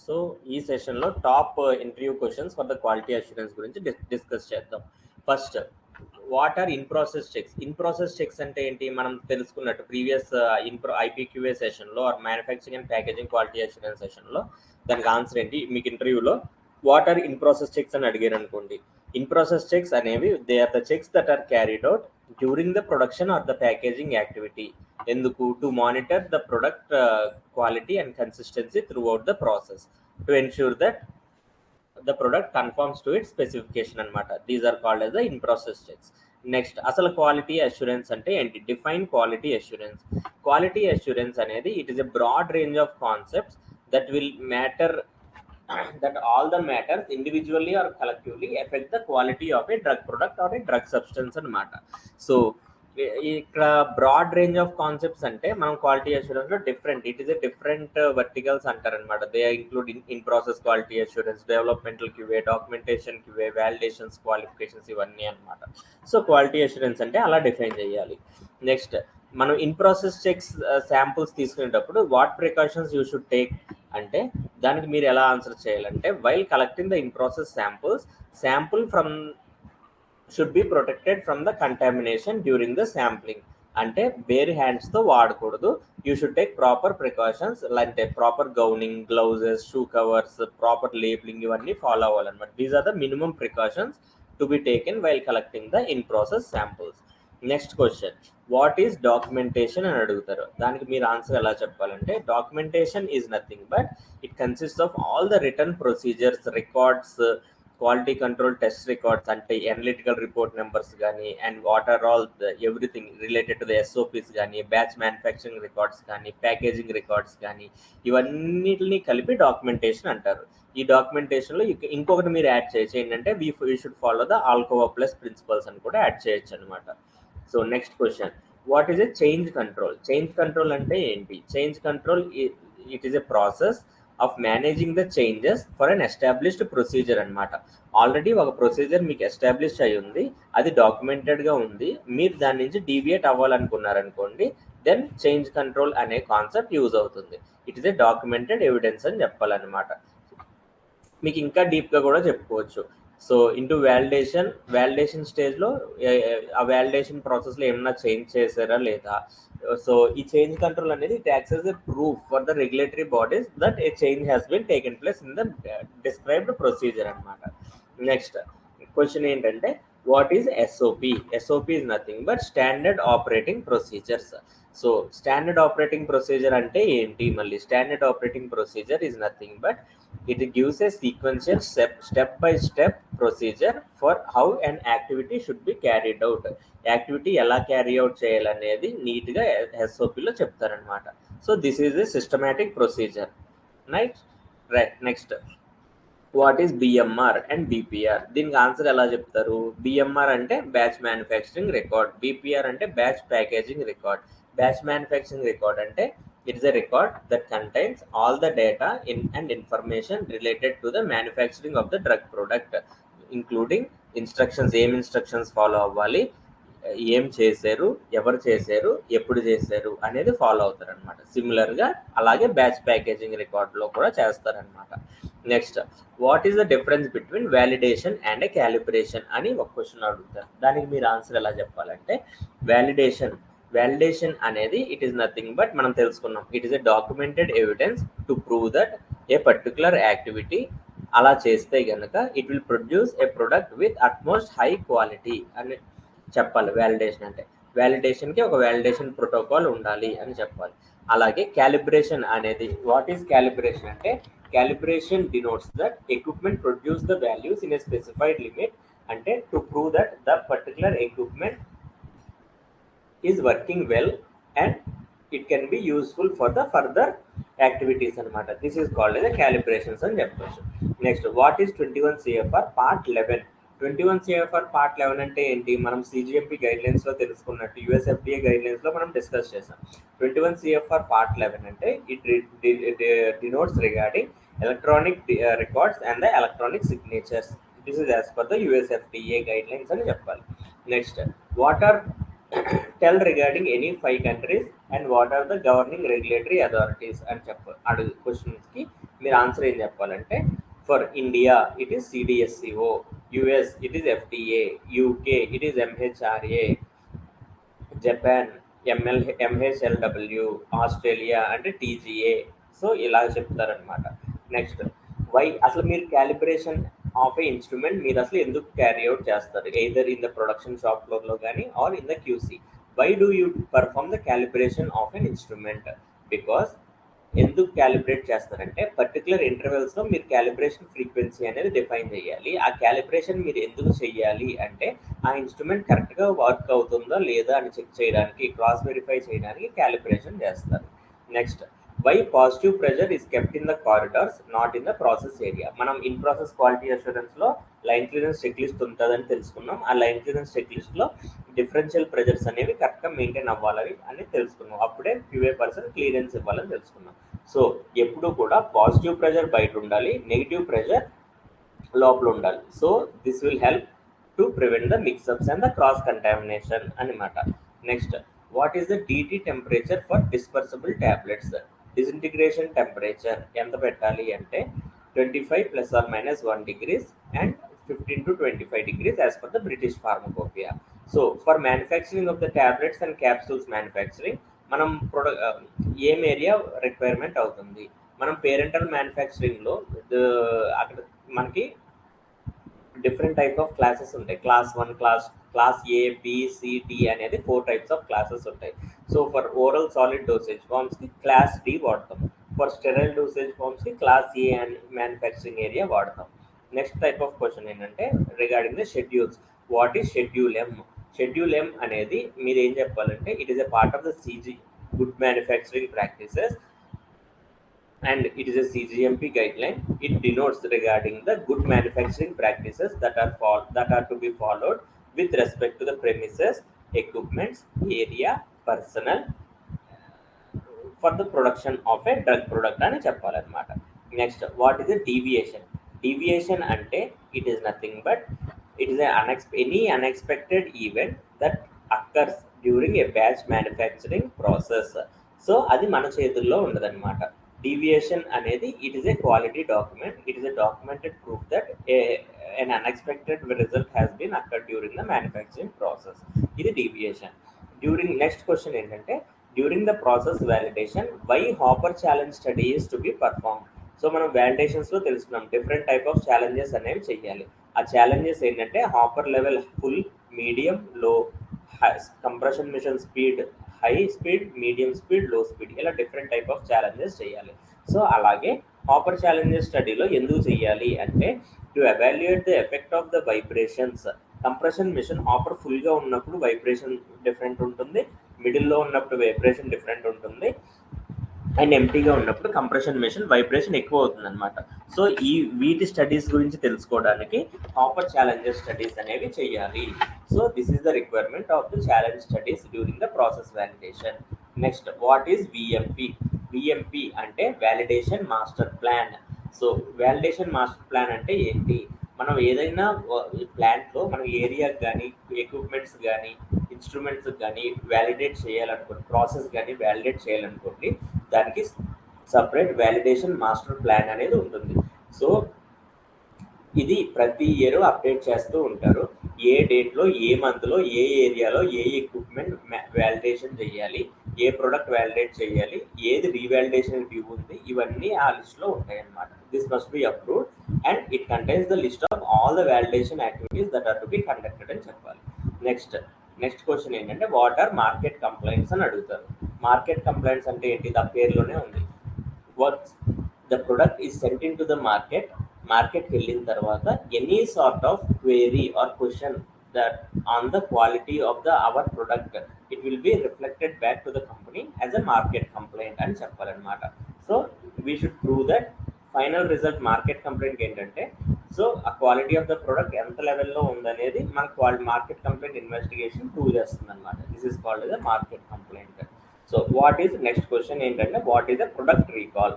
So ఈ సెషన్లో top interview questions for the quality assurance గురించి డిస్కస్ చేద్దాం. First, what are in process checks? In process checks అంటే ఏంటి? మనం తెలుసుకున్నట్టు ప్రీవియస్ ఐపీక్యూఏ సెషన్లో or manufacturing and packaging quality assurance సెషన్లో దానికి ఆన్సర్ ఏంటి? మీకు ఇంటర్వ్యూలో what are in process checks అని అడిగారు అనుకోండి, ఇన్ ప్రాసెస్ చెక్స్ అనేవి they are the checks that are carried out during the production or the packaging activity. ఎందుకు? To monitor the product quality and consistency throughout the process to ensure that the product conforms to its specification anamata. These are called as the in process checks. Next, asal quality assurance ante enti? Define quality assurance. Quality assurance anedi it is a broad range of concepts that will matter that all the matters individually or collectively affect the quality of a drug product or a drug substance anamata. So ఇక్కడ broad range of concepts అంటే మనం quality assurance లో it is a different verticals అంటారు అనమాట. They include in process quality assurance, developmental QA, documentation QA, validations, qualifications ఇవన్నీ అనమాట. So quality assurance అంటే అలా డిఫైన్ చేయాలి. నెక్స్ట్, మనం ఇన్ ప్రాసెస్ చెక్స్ శాంపుల్స్ తీసుకునేటప్పుడు what precautions you should take అంటే దానికి మీరు ఎలా ఆన్సర్ చేయాలంటే, while collecting the in process sample from should be protected from the contamination during the sampling. అంటే bare hands తో వాడకూడదు. You should take proper precautions అంటే proper gowning, gloves, shoe covers, proper labelling ఇవన్నీ follow అవ్వాలన్నమాట. These are the minimum precautions to be taken while collecting the in process samples. Next question, what is documentation అని అడుగుతారు. దానికి మీరు answer ఎలా చెప్పాలంటే, documentation is nothing but it consist of all the written procedures, records, quality control test records అంటే analytical report numbers కానీ, and what are all everything related to the SOPs కానీ, batch manufacturing records కానీ, packaging records కానీ, ఇవన్నిటిని కలిపి documentation అంటారు. ఈ డాక్యుమెంటేషన్లో ఇంకొకటి మీరు యాడ్ చేయొచ్చు ఏంటంటే we should follow the ALCOA plus principles అని కూడా యాడ్ చేయొచ్చు అనమాట. So next question, what is a change control? Change control అంటే ఏంటి? Change control it is a process of managing the changes for an established procedure అనమాట. Already ఒక procedure మీకు establish అయి ఉంది, అది డాక్యుమెంటెడ్గా ఉంది, మీరు దాని నుంచి డీవియేట్ అవ్వాలనుకున్నారనుకోండి, దెన్ చేంజ్ కంట్రోల్ అనే కాన్సెప్ట్ యూజ్ అవుతుంది. It is a documented evidence అని చెప్పాలన్నమాట. మీకు ఇంకా డీప్గా కూడా చెప్పుకోవచ్చు. సో ఇంటూ వ్యాలిడేషన్ స్టేజ్లో ఆ వ్యాలిడేషన్ ప్రాసెస్లో ఏమన్నా చేంజ్ చేశారా లేదా. సో ఈ చేంజ్ కంట్రోల్ అనేది it acts as a proof for the regulatory bodies that a change has been taken place in the described procedure అనమాట. నెక్స్ట్ క్వశ్చన్ ఏంటంటే, what is SOP? SOP is nothing but standard operating procedures. So standard operating procedure అంటే ఏంటి? మళ్ళీ standard operating procedure is nothing but it gives a sequential step by step procedure for how an activity should be carried out. Activity ఎలా carry out చేయాలనేది నీట్గా ఎస్ఓపిలో చెప్తారనమాట. So this is a systematic procedure. Right. Next, what is BMR and BPR? దీనికి answer ఎలా చెప్తారు? BMR అంటే batch manufacturing record, BPR అంటే batch packaging record. Batch manufacturing record అంటే it is a record that contains all the data and information related to the manufacturing of the drug product, including instructions, ఏం instructions follow అవ్వాలి, ఏం చేశారు, ఎవరు చేశారు, ఎప్పుడు చేశారు అనేది ఫాలో అవుతారనమాట. సిమిలర్గా అలాగే బ్యాచ్ ప్యాకేజింగ్ రికార్డులో కూడా చేస్తారనమాట. Next, what is the difference between validation and calibration అని ఒక క్వశ్చన్ అడుగుతారు. దానికి మీరు ఆన్సర్ ఎలా చెప్పాలంటే, వ్యాలిడేషన్ అనేది ఇట్ ఈస్ నథింగ్ బట్ మనం తెలుసుకున్నాం, it is a documented evidence to prove that A particular activity అలా చేస్తే కనుక it will produce a product with utmost high quality అని చెప్పాలి. వ్యాలిడేషన్ అంటే వ్యాలిడేషన్కి ఒక వ్యాలిడేషన్ ప్రోటోకాల్ ఉండాలి అని చెప్పాలి. అలాగే క్యాలిబ్రేషన్ అనేది, వాట్ ఈస్ క్యాలిబ్రేషన్ అంటే, calibration denotes that equipment produce the values in a specified limit, అంటే to prove that the particular equipment is working well and it can be useful for the further activities anamata. This is called as a calibrations అని చెప్పొచ్చు. Next, what is 21 CFR part 11? 21 CFR part 11 అంటే ఏంటి? మనం cGMP గైడ్లైన్స్లో తెలుసుకున్నట్టు USFDA గైడ్లైన్స్లో మనం discuss చేసాం. 21 CFR part 11 అంటే it denotes regarding electronic records and the electronic signatures. This is as per the USFDA guidelines అని చెప్పాలి. Next, what are tell regarding any 5 countries and what are the governing regulatory authorities అని అడుగు క్వశ్చన్స్కి మీరు answer ఏం చెప్పాలంటే for India it is CDSCO, US it is FDA, UK it is MHRA, Japan MHLW, Australia అంటే TGA. So ఇలా చెప్తారనమాట. Next why అసలు మీరు క్యాలిబ్రేషన్ ఆఫ్ ఏ ఇన్స్ట్రుమెంట్ మీరు అసలు ఎందుకు క్యారీ అవుట్ చేస్తారు, either in the production shop ఫ్లోర్లో కానీ or in the QC. Why do you perform the calibration of an instrument? Because ఎందుకు క్యాలిబ్రేట్ చేస్తారంటే పర్టికులర్ ఇంటర్వెల్స్లో మీరు క్యాలిబ్రేషన్ ఫ్రీక్వెన్సీ అనేది డిఫైన్ చేయాలి. ఆ క్యాలిబ్రేషన్ మీరు ఎందుకు చేయాలి అంటే ఆ ఇన్స్ట్రుమెంట్ కరెక్ట్గా వర్క్ అవుతుందా లేదా అని చెక్ చేయడానికి, క్రాస్ వెరిఫై చేయడానికి క్యాలిబ్రేషన్ చేస్తారు. Next why positive pressure is kept in the corridors not in the process area. మనం ఇన్ ప్రాసెస్ క్వాలిటీ అష్యూరెన్స్లో లైన్ క్లియరెన్స్ చెక్ లిస్ట్ ఉంటుందని తెలుసుకున్నాం. ఆ లైన్ క్లియరెన్స్ చెక్ లిస్ట్లో డిఫరెన్షియల్ ప్రెజర్స్ అనేవి కరెక్ట్గా మెయింటైన్ అవ్వాలి అని తెలుసుకున్నాం. అప్పుడే క్యూఏ పర్సన్ క్లియరెన్స్ ఇవ్వాలని తెలుసుకున్నాం. సో ఎప్పుడు కూడా పాజిటివ్ ప్రెషర్ బయట ఉండాలి, నెగిటివ్ ప్రెషర్ లోపల ఉండాలి. So this will help to prevent the mixups and the cross contamination అనమాట. Next what is the DT temperature for dispersible tablets? Disintegration temperature ఎంత పెట్టాలి అంటే 25 ± 1 degrees and 15 to 25 degrees as per the British Pharmacopoeia. So for manufacturing of the tablets and capsules manufacturing మనం ఏం area requirement అవుతుంది? మనం parental మ్యానుఫ్యాక్చరింగ్లో అక్కడ మనకి డిఫరెంట్ టైప్ ఆఫ్ క్లాసెస్ ఉంటాయి. Class 1, class A, B, C, D అనేది 4 types of classes ఉంటాయి. So for oral solid dosage ఫార్మ్స్కి క్లాస్ డి వాడతాం. ఫర్ స్టెరైల్ డోసేజ్ ఫార్మ్స్కి class A and manufacturing area వాడతాం. నెక్స్ట్ టైప్ ఆఫ్ క్వశ్చన్ ఏంటంటే regarding the schedules. What is schedule M? Schedule M అనేది మీరు ఏం చెప్పాలంటే it is a part of the CG good manufacturing practices and it is a CGMP guideline. It denotes regarding the good manufacturing practices that are to be followed with respect to the premises, equipments, area, personnel for the production of a drug product అని చెప్పాలన్నమాట. Next what is the deviation? Deviation అంటే it is nothing but it is any unexpected event that occurs during a batch manufacturing process. So అది మన చేతుల్లో ఉండదన్నమాట. Deviation అనేది it is a quality document. It is a documented proof that an unexpected result has been occurred during the manufacturing process. ఇది డీవియేషన్. Next question ఏంటంటే during the process validation why hopper challenge study is to be perform. So మనం వ్యాలిడేషన్స్లో తెలుసుకున్నాం different type of challenges అనేవి చేయాలి. ఆ challenges ఏంటంటే hopper level full, medium, low, compression machine speed, high speed, medium speed, low speed, ఇలా different type of challenges చేయాలి. So అలాగే హాపర్ ఛాలెంజెస్ స్టడీలో ఎందుకు చేయాలి అంటే to evaluate the effect of the vibrations. Compression machine hopper ఫుల్గా ఉన్నప్పుడు vibration different ఉంటుంది, మిడిల్లో ఉన్నప్పుడు వైబ్రేషన్ డిఫరెంట్ ఉంటుంది, అండ్ ఎంటీగా ఉన్నప్పుడు కంప్రెషన్ మిషన్ వైబ్రేషన్ ఎక్కువ అవుతుంది అనమాట. సో వీటి స్టడీస్ గురించి తెలుసుకోవడానికి హాపర్ ఛాలెంజెస్ స్టడీస్ అనేవి చేయాలి. So this is the requirement of the challenge studies during the process validation. Next what is VMP? VMP అంటే validation master plan. So validation master plan అంటే ఏంటి? మనం ఏదైనా ప్లాంట్లో మనం ఏరియాకి కానీ, ఎక్విప్మెంట్స్ కానీ, ఇన్స్ట్రుమెంట్స్ కానీ వ్యాలిడేట్ చేయాలనుకోండి, ప్రాసెస్ కానీ వ్యాలిడేట్ చేయాలనుకోండి, దానికి సపరేట్ వ్యాలిడేషన్ మాస్టర్ ప్లాన్ అనేది ఉంటుంది. సో ఇది ప్రతి ఇయర్ అప్డేట్ చేస్తూ ఉంటారు. ఏ డేట్లో, ఏ మంత్లో, ఏ ఏరియాలో ఏ ఎక్విప్మెంట్ వ్యాలిడేషన్ చేయాలి, ఏ ప్రొడక్ట్ వ్యాలిడేట్ చేయాలి, ఏది రీవాలిడేషన్ డ్యూ ఉంది, ఇవన్నీ ఆ లిస్ట్లో ఉంటాయి అన్నమాట. This must be approved and it contains the list of all the validation activities that are to be conducted అని చెప్పాలి. నెక్స్ట్ క్వశ్చన్ ఏంటంటే వాట్ ఆర్ మార్కెట్ కంప్లైంట్స్ అని అడుగుతారు. మార్కెట్ కంప్లైంట్స్ అంటే ఏంటి? దా పేరులోనే ఉంది. Works the product is sent in to the మార్కెట్కి వెళ్ళిన తర్వాత any sort of query or question that on the quality of the our product it will be reflected back to the company as a market complaint అని చెప్పాలన్నమాట. So we should prove that final result market complaint ఏంటంటే so ఆ quality of the product ఎంత లెవెల్లో ఉందనేది మన market complaint investigation prove చేస్తుంది అనమాట. This is called the market complaint. So what is next question ఏంటంటే what is the product recall?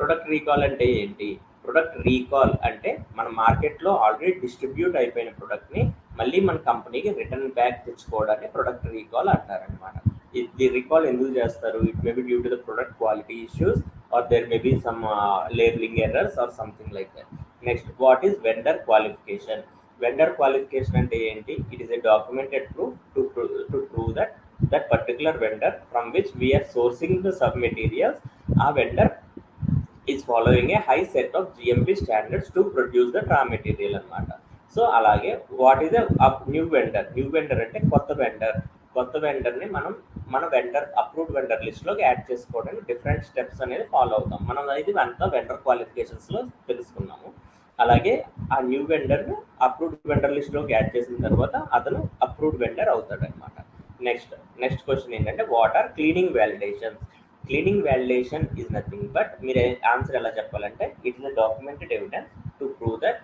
Product recall అంటే ఏంటి? ప్రొడక్ట్ రీకాల్ అంటే మన మార్కెట్లో ఆల్రెడీ డిస్ట్రిబ్యూట్ అయిపోయిన ప్రొడక్ట్ని మళ్ళీ మన కంపెనీకి రిటర్న్ బ్యాక్ తెచ్చుకోవడాన్ని ప్రొడక్ట్ రీకాల్ అంటారనమాట. ఇది రీకాల్ ఎందుకు చేస్తారు? It may B due to the product quality issues, or there may be some labeling errors or something like that. Next, what is vendor qualification? Vendor qualification and enti, it is a documented proof to prove that that particular vendor from which we are sourcing the sub materials, our vendor is following a high set of GMP standards to produce the raw material అన్నమాట. So అలాగే what is new vendor? New vendor అంటే కొత్త vendor. కొత్త వెండర్ని మనం మన vendor approved vendor లిస్ట్లోకి add చేసుకోవడానికి డిఫరెంట్ స్టెప్స్ అనేది ఫాలో అవుతాం. మనం ఇది అంతా వెండర్ క్వాలిఫికేషన్స్లో తెలుసుకున్నాము. అలాగే ఆ న్యూ వెండర్ని అప్రూవ్డ్ వెండర్ లిస్ట్లోకి యాడ్ చేసిన తర్వాత అతను అప్రూవ్డ్ వెండర్ అవుతాడు అనమాట. నెక్స్ట్ నెక్స్ట్ క్వశ్చన్ ఏంటంటే what are cleaning validations? Cleaning validation is nothing but మీరు ఆన్సర్ ఎలా చెప్పాలంటే it is a documented evidence to prove that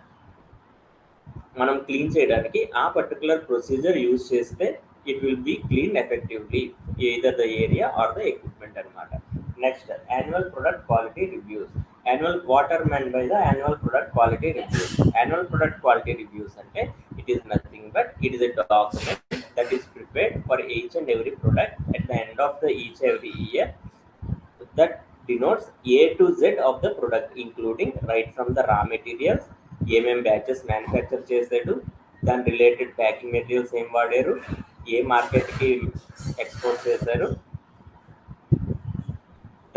మనం క్లీన్ చేయడానికి ఆ పర్టికులర్ ప్రొసీజర్ యూజ్ చేస్తే it will be clean effectively either the area or the equipment అనమాట. Next annual product quality reviews. Annual what are meant by the annual product quality reviews? Annual product quality reviews అంటే it is nothing but it is a document that is prepared for each and every product at the end of the each every year that denotes A to Z of the product including right from the raw materials, ఏమేం batches manufacture చేసాడు, దాని related packing materials ఏం వాడారు, ఏ మార్కెట్కి export చేశారు,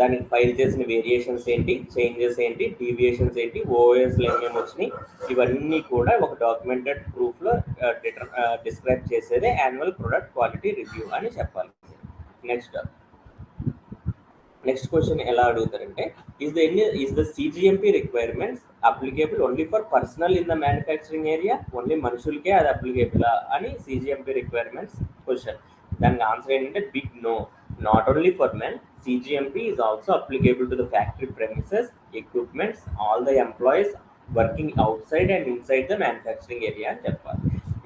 దానికి file చేసిన variations ఏంటి, చేంజెస్ ఏంటి, డీవియేషన్స్ ఏంటి, ఓఎస్లు ఏమేమి వచ్చినాయి, ఇవన్నీ కూడా ఒక డాక్యుమెంటెడ్ ప్రూఫ్లో డిస్క్రైబ్ చేసేదే యాన్యువల్ ప్రొడక్ట్ క్వాలిటీ రివ్యూ అని చెప్పాలి. నెక్స్ట్ నెక్స్ట్ క్వశ్చన్ ఎలా అడుగుతారంటే is the cGMP requirements applicable only for personnel in the manufacturing area? Only మనుషులకే అది అప్లికేబులా అని సిజిఎంపి రిక్వైర్మెంట్స్ క్వశ్చన్. దానికి ఆన్సర్ ఏంటంటే big no, not only for men. CGMP is also applicable to the factory premises, equipments, all the employees working outside and inside the manufacturing area అని చెప్పాలి.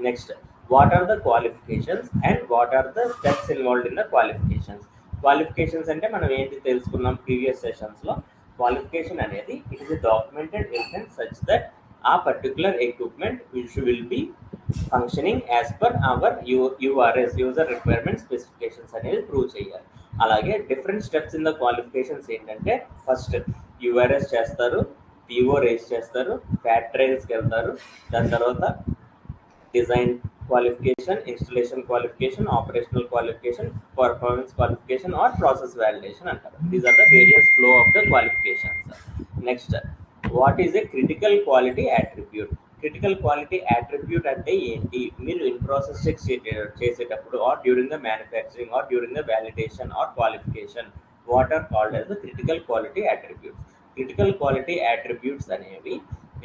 Next what are the qualifications and what are the steps involved in the qualifications? Qualifications అంటే మనం ఏంటి తెలుసుకున్నాం previous సెషన్స్లో. Qualification అనేది it is a documented evidence such that ఆ particular equipment which will be functioning as per our URS user requirement specifications అనేది prove చేయాలి. అలాగే different steps in the qualifications ఏంటంటే ఫస్ట్ యూఆర్ఎస్ చేస్తారు, పిఓ రేస్ చేస్తారు, FAT ట్రయల్స్కి వెళ్తారు, దాని తర్వాత design qualification, installation qualification, operational qualification, performance qualification or process validation అంటారు. These are the various flow of the qualifications. Next what is a critical quality attribute? Critical quality attribute అంటే ఏంటి? మీరు in process check చేసేటప్పుడు or during the manufacturing or during the validation or qualification what are called as the critical quality attributes. Critical quality attributes అనేవి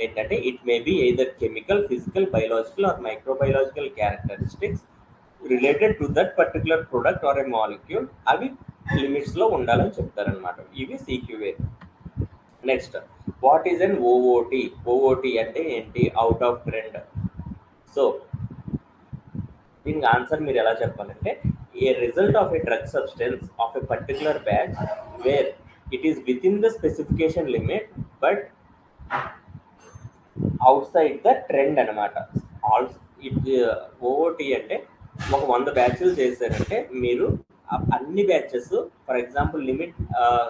ఏంటంటే it may be either chemical, physical, biological or microbiological characteristics related to that particular product or a molecule. అవి లిమిట్స్లో ఉండాలని చెప్తారనమాట. ఇవి CQA. Next what is an OOT? OOT అంటే ఏంటి? Out of trend. So దీనికి ఆన్సర్ మీరు ఎలా చెప్పాలంటే a result of a drug substance of a particular batch where it is within the specification limit but outside the trend అనమాట. OOT అంటే ఒక 100 బ్యాచ్లు చేశారంటే మీరు అన్ని batches for example limit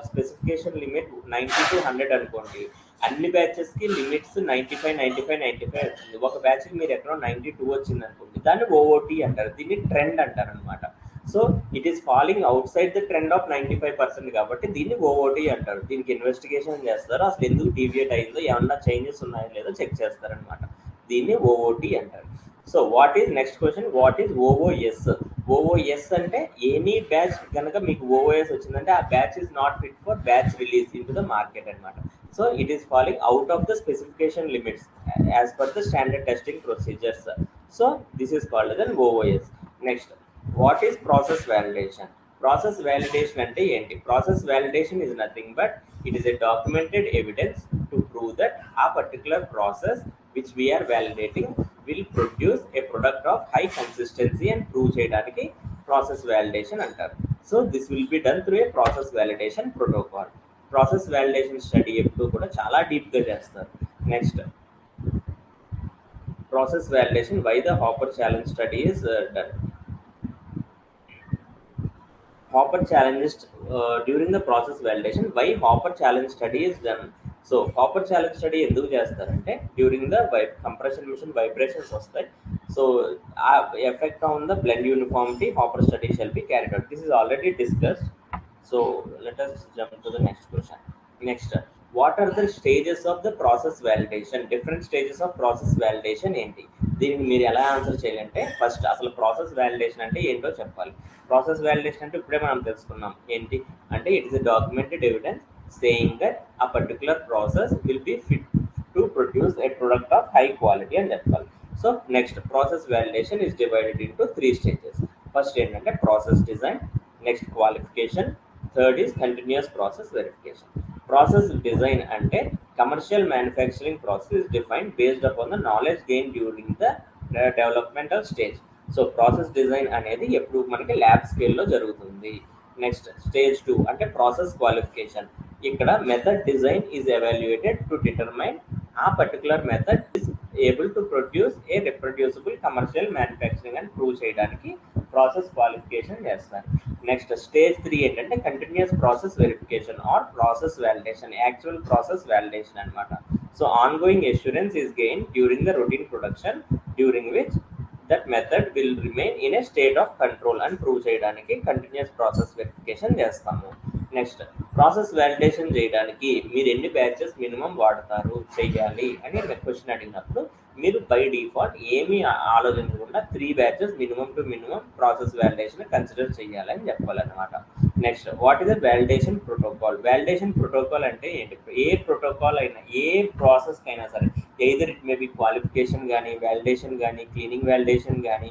specification limit 90 to 100 అనుకోండి, అన్ని బ్యాచెస్కి limits 95, 95, 95 వచ్చింది. ఒక బ్యాచ్కి మీరు ఎక్కడో 92 వచ్చింది అనుకోండి, దాన్ని ఓఓటి అంటారు. దీన్ని ట్రెండ్ అంటారు అనమాట. So it is falling out side the trend of 95% కాబట్టి దీన్ని ఓఓటి అంటారు. దీనికి ఇన్వెస్టిగేషన్ చేస్తారు, అసలు ఎందుకు డీవియేట్ అయిందో, ఏమన్నా చేంజెస్ ఉన్నాయో లేదో చెక్ చేస్తారనమాట. దీన్ని ఓఓటి అంటారు. So what is next question, what is OOS? OOS అంటే ఎనీ బ్యాచ్ కనుక మీకు ఓఓఎస్ వచ్చిందంటే ఆ batch is not fit for batch release in to the market అనమాట. So it is falling out of the specification limits as per the standard testing procedures. So this is called as an OOS. Next what is process validation? Process validation అంటే ఏంటి? Process validation is nothing but it is a documented evidence to prove that ఆ particular process which we are validating will produce a product of high consistency అని prove చేయడానికి process validation అంటారు. So this will be done through a process validation protocol. Process validation study ఎప్పుడు కూడా చాలా డీప్గా చేస్తారు. Next process validation, why the hopper challenge study is done. Hopper challenge during the process validation. Why Hopper challenge study is done? So Hopper challenge study ఎందుకు చేస్తారంటే during the compression machine vibrations వస్తాయి. So ఆ effect on the blend uniformity Hopper study shall be carried out. This is already discussed. So let us jump to the next question. Next, what are the stages of the process validation? Different stages of process validation ఏంటి? దీనికి మీరు ఎలా answer చేయాలంటే first అసలు process validation అంటే ఏంటో చెప్పాలి. Process validation అంటే ఇప్పుడే మనం తెలుసుకున్నాం ఏంటి అంటే it is a documented evidence saying that ఆ particular process will be fit to produce a product of high quality అని చెప్పాలి. So next process validation is divided into 3 stages. First ఏంటంటే process design, next qualification, third is continuous process verification. Process design అంటే commercial manufacturing process is defined based upon the knowledge gain during the developmental stage. So process design అనేది ఎప్పుడు మనకి lab స్కేల్లో జరుగుతుంది. Next stage 2 అంటే process qualification. ఇక్కడ method design is evaluated to determine ఆ particular method is able to produce a reproducible commercial manufacturing అని prove చేయడానికి ప్రాసెస్ క్వాలిఫికేషన్ చేస్తారు. నెక్స్ట్ స్టేజ్ 3 ఏంటంటే continuous process verification or process validation, actual process validation అనమాట. So ongoing assurance is gain during the routine production during which that method will remain in a state of control and prove చేయడానికి continuous process verification చేస్తాము. Next process validation చేయడానికి మీరు ఎన్ని batches minimum వాడతారు చేయాలి అని question అడిగినప్పుడు మీరు బై డిఫాల్ట్ ఏమీ ఆలోచించకుండా 3 batches minimum to minimum process validation consider చేయాలని చెప్పాలన్నమాట. Next what is the validation protocol? Validation protocol అంటే ఏంటి? ఏ ప్రోటోకాల్ అయినా ఏ ప్రాసెస్కి అయినా సరే either it may be qualification కానీ, వ్యాలిడేషన్ కానీ, క్లీనింగ్ వ్యాలిడేషన్ కానీ,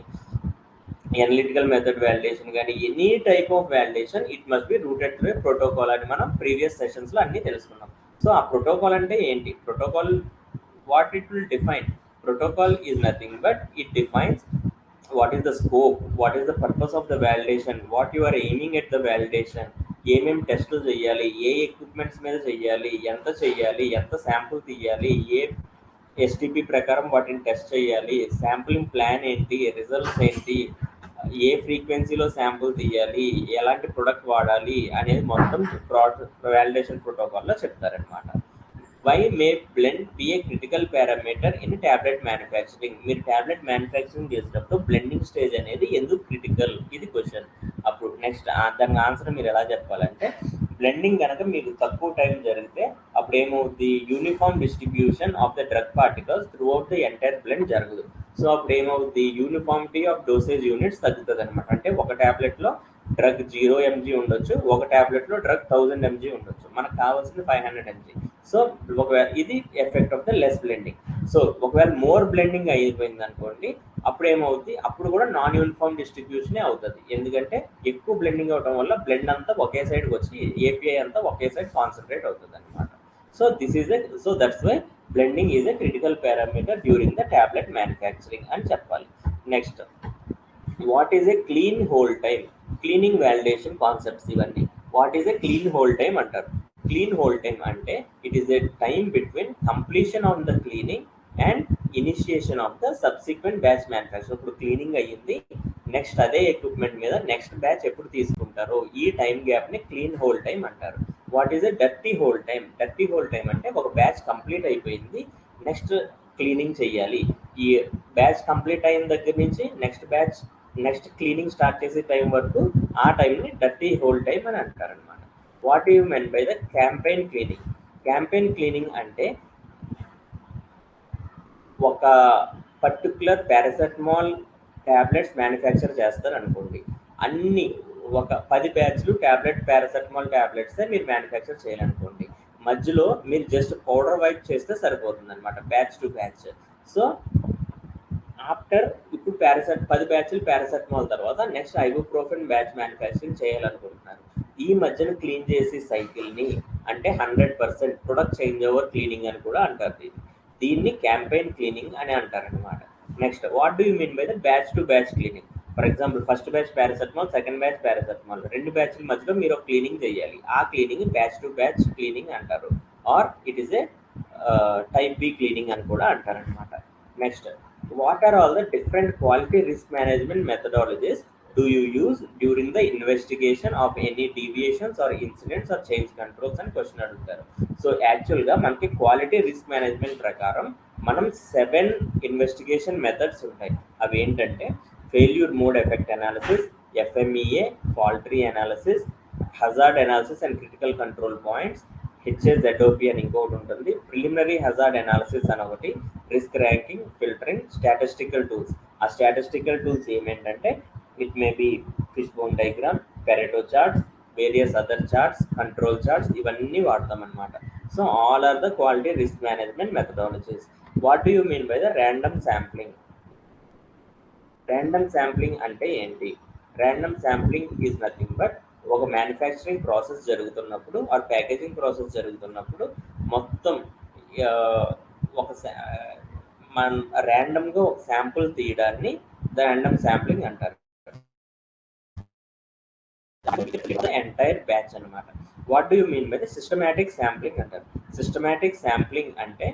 అనలిటికల్ మెథడ్ వ్యాలిడేషన్ కానీ, any type of validation it must be routed through protocol అని మనం ప్రీవియస్ సెషన్స్లో అన్నీ తెలుసుకున్నాం. సో ఆ ప్రోటోకాల్ అంటే ఏంటి? Protocol what it will define? Protocol is nothing but it defines what is the scope, what is the purpose of the validation, what you are aiming at the validation, ఏమేమి టెస్టులు చేయాలి, ఏ equipments మీద చేయాలి, ఎంత sample తీయాలి, ఏ STP ప్రకారం వాటిని test చేయాలి, శాంపులింగ్ ప్లాన్ ఏంటి, రిజల్ట్స్ ఏంటి, ఏ ఫ్రీక్వెన్సీలో శాంపుల్ తీయాలి, ఎలాంటి ప్రొడక్ట్ వాడాలి అనేది మొత్తం వ్యాలిడేషన్ ప్రోటోకాల్లో చెప్తారనమాట. Why may blend be a critical parameter in tablet manufacturing? మీరు టాబ్లెట్ మ్యానుఫ్యాక్చరింగ్ చేసేటప్పుడు బ్లెండింగ్ స్టేజ్ అనేది ఎందుకు క్రిటికల్? ఇది క్వశ్చన్. అప్పుడు నెక్స్ట్ దాని ఆన్సర్ మీరు ఎలా చెప్పాలంటే బ్లెండింగ్ కనుక మీకు తక్కువ టైం జరిగితే అప్పుడు ఏమవుద్ది? Uniform distribution of the drug particles through out the entire blend జరగదు. సో అప్పుడు ఏమవుద్ది? యూనిఫామిటీ ఆఫ్ డోసేజ్ యూనిట్స్ తగ్గుతుంది అనమాట. అంటే ఒక ట్యాబ్లెట్లో డ్రగ్ 0 mg ఉండొచ్చు, ఒక ట్యాబ్లెట్లో డ్రగ్ 1000 mg ఉండొచ్చు, మనకు కావాల్సింది 500 mg. సో ఒకవేళ ఇది effect of the less blending. So ఒకవేళ మోర్ బ్లెండింగ్ అయిపోయింది అనుకోండి, అప్పుడు ఏమవుద్ది? అప్పుడు కూడా నాన్ యూనిఫామ్ డిస్ట్రిబ్యూషనే అవుతుంది. ఎందుకంటే ఎక్కువ బ్లెండింగ్ అవడం వల్ల బ్లెండ్ అంతా ఒకే సైడ్కి వచ్చి ఏపీఐ అంతా ఒకే సైడ్ కాన్సన్ట్రేట్ అవుతుంది అనమాట. So that's why blending is a critical parameter during the tablet manufacturing అని చెప్పాలి. Next what is a clean hold time? Cleaning validation concepts ఇవన్నీ. What is a clean hold time అంటారు? Clean hold time అంటే it is a time between completion of the cleaning and initiation of the subsequent batch manufacture. ఇప్పుడు cleaning అయ్యింది, next అదే equipment మీద next batch ఎప్పుడు తీసుకుంటారో ఈ టైం గ్యాప్ని క్లీన్ హోల్ టైమ్ అంటారు. What is a dirty whole time? Dirty whole time అంటే ఒక బ్యాచ్ కంప్లీట్ అయిపోయింది, నెక్స్ట్ క్లీనింగ్ చేయాలి. ఈ బ్యాచ్ కంప్లీట్ అయిన దగ్గర నుంచి నెక్స్ట్ క్లీనింగ్ స్టార్ట్ చేసే టైం వరకు ఆ టైంని డర్టీ హోల్ టైమ్ అని అంటారు అనమాట. What you men by the campaign cleaning? Campaign cleaning అంటే ఒక పర్టికులర్ పారాసెటమాల్ ట్యాబ్లెట్స్ మ్యానుఫ్యాక్చర్ చేస్తారు అనుకోండి, అన్ని ఒక 10 బ్యాచ్లు టాబ్లెట్ పారాసెటమాల్ ట్యాబ్లెట్సే మీరు మ్యానుఫ్యాక్చర్ చేయాలనుకోండి, మధ్యలో మీరు జస్ట్ పౌడర్ వైప్ చేస్తే సరిపోతుంది అనమాట batch to batch. So after ఇప్పుడు 10 బ్యాచ్లు పారాసెటమాల్ తర్వాత నెక్స్ట్ ఐబుప్రోఫెన్ బ్యాచ్ మ్యానుఫ్యాక్చరింగ్ చేయాలనుకుంటున్నారు. ఈ మధ్యన క్లీన్ చేసే సైకిల్ని అంటే 100% ప్రొడక్ట్ చేంజ్ ఓవర్ క్లీనింగ్ అని కూడా అంటారు. దీన్ని క్యాంపెయిన్ క్లీనింగ్ అని అంటారనమాట. Next what do you mean by the batch to batch cleaning? For example first batch paracetamol, second batch paracetamol, 2 బ్యాచ్ల మధ్యలో మీరు ఒక క్లీనింగ్ చేయాలి. ఆ cleaning batch to batch cleaning అంటారు, or it is a type B cleaning అని కూడా అంటారనమాట. Next what are all the different quality risk management methodologies do you use during the investigation of any deviations or incidents or change controls అని question అడుగుతారు. So యాక్చువల్గా మనకి quality risk management ప్రకారం మనం 7 investigation methods ఉంటాయి. అవి ఏంటంటే failure mode effect analysis, FMEA, fault tree analysis, hazard analysis and critical control points, HAZOP అని ఇంకొకటి ఉంటుంది, ప్రిలిమినరీ హజార్డ్ అనాలిసిస్ అని ఒకటి, risk ranking, filtering, statistical tools. ఆ స్టాటిస్టికల్ టూల్స్ ఏమేంటంటే it may be fish bone diagram, Pareto charts, various other charts, control charts, ఇవన్నీ వాడతాం అనమాట. So all are the quality risk management methodologies. What do you mean by the random sampling? Random sampling అంటే ఏంటి? Random sampling is nothing but ఒక manufacturing process జరుగుతున్నప్పుడు are packaging process జరుగుతున్నప్పుడు మొత్తం ఆ, ఒక మన ర్యాండమ్గా ఒక శాంపుల్ తీయడాన్ని ర్యాండమ్ శాంప్లింగ్ అంటారు. ఎంటైర్ బ్యాచ్ అనమాట. What do you mean by the systematic sampling అంటారు? సిస్టమాటిక్ శాంప్లింగ్ అంటే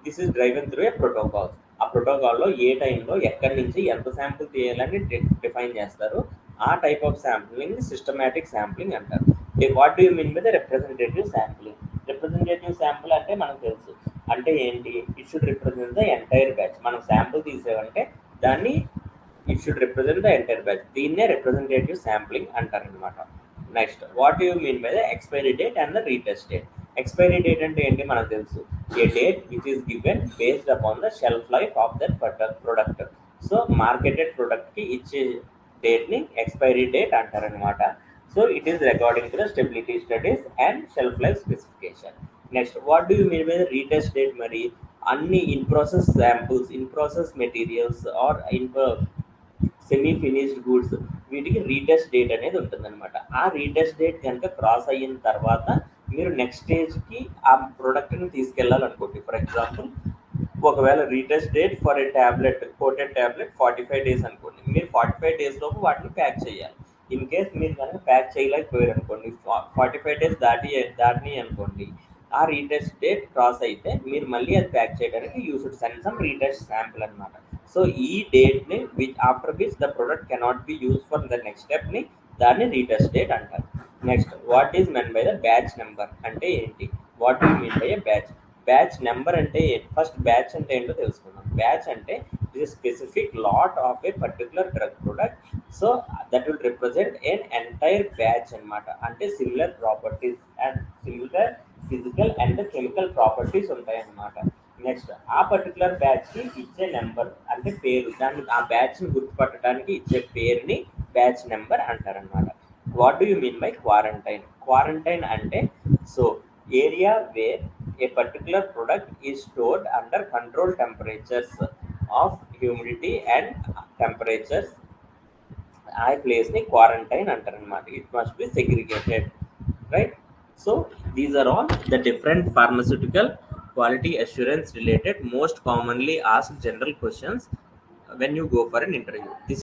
this is driven through a protocol. ఆ ప్రోటోకాల్లో ఏ టైంలో ఎక్కడి నుంచి ఎంత శాంపుల్ తీయాలని డిఫైన్ చేస్తారు. ఆ type of sampling systematic sampling అంటారు. What do you mean by the representative sampling? Representative sample అంటే మనకు తెలుసు. అంటే ఏంటి? It should represent the entire batch. మనం శాంపుల్ తీసేవంటే దాన్ని it should represent the entire batch. దీన్నే రిప్రజెంటేటివ్ శాంప్లింగ్ అంటారనమాట. Next, what you mean by the expiry date and the retest date? Expiry date అంటే ఏంటి మనకు తెలుసు. A date which is given based upon the shelf life of that product. So marketed ప్రొడక్ట్కి ఇచ్చే డేట్ని expiry date అంటారనమాట. So it is according to the stability studies and shelf life specification. Next, what do you mean by the retest date? మరి అన్ని in process samples, in process materials or semi finished goods వీటికి retest date అనేది ఉంటుందన్నమాట. ఆ retest date కనుక cross అయిన తర్వాత మీరు నెక్స్ట్ స్టేజ్కి ఆ ప్రోడక్ట్ని తీసుకెళ్ళాలనుకోండి. ఫర్ ఎగ్జాంపుల్, ఒకవేళ retest date for a tablet, coated tablet 45 days అనుకోండి. మీరు 45 డేస్ లోపు వాటిని ప్యాక్ చేయాలి. ఇన్ కేస్ మీరు కనుక ప్యాక్ చేయలేకపోయారు అనుకోండి, 45 డేస్ దాటిని అనుకోండి, ఆ రీటెస్ట్ డేట్ క్రాస్ అయితే మీరు మళ్ళీ అది ప్యాక్ చేయడానికి you should send some retest sample అనమాట. సో ఈ డేట్ని after which the product cannot be use for the next స్టెప్ని దాన్ని రీటెస్ట్ డేట్ అంటారు. Next, what is meant by the batch number అంటే ఏంటి? What do mean by a batch? Batch number అంటే first batch అంటే ఏంటో తెలుసుకుందాం. బ్యాచ్ అంటే is specific lot of a particular drug product. So that will represent an entire batch అనమాట. అంటే similar properties and similar physical and chemical properties ఉంటాయి అన్నమాట. Next, ఆ పర్టికులర్ బ్యాచ్కి ఇచ్చే నెంబర్ అంటే పేరు, దాన్ని ఆ బ్యాచ్ని గుర్తుపట్టడానికి ఇచ్చే పేరుని బ్యాచ్ నెంబర్ అంటారనమాట. What do you mean by quarantine? Quarantine అంటే so area where a particular product is stored under controlled temperatures of humidity and temperatures. ఆ ప్లేస్ని క్వారంటైన్ అంటారనమాట. It must B segregated, right? So these are all the different pharmaceutical quality assurance related most commonly asked general questions when you go for an interview. This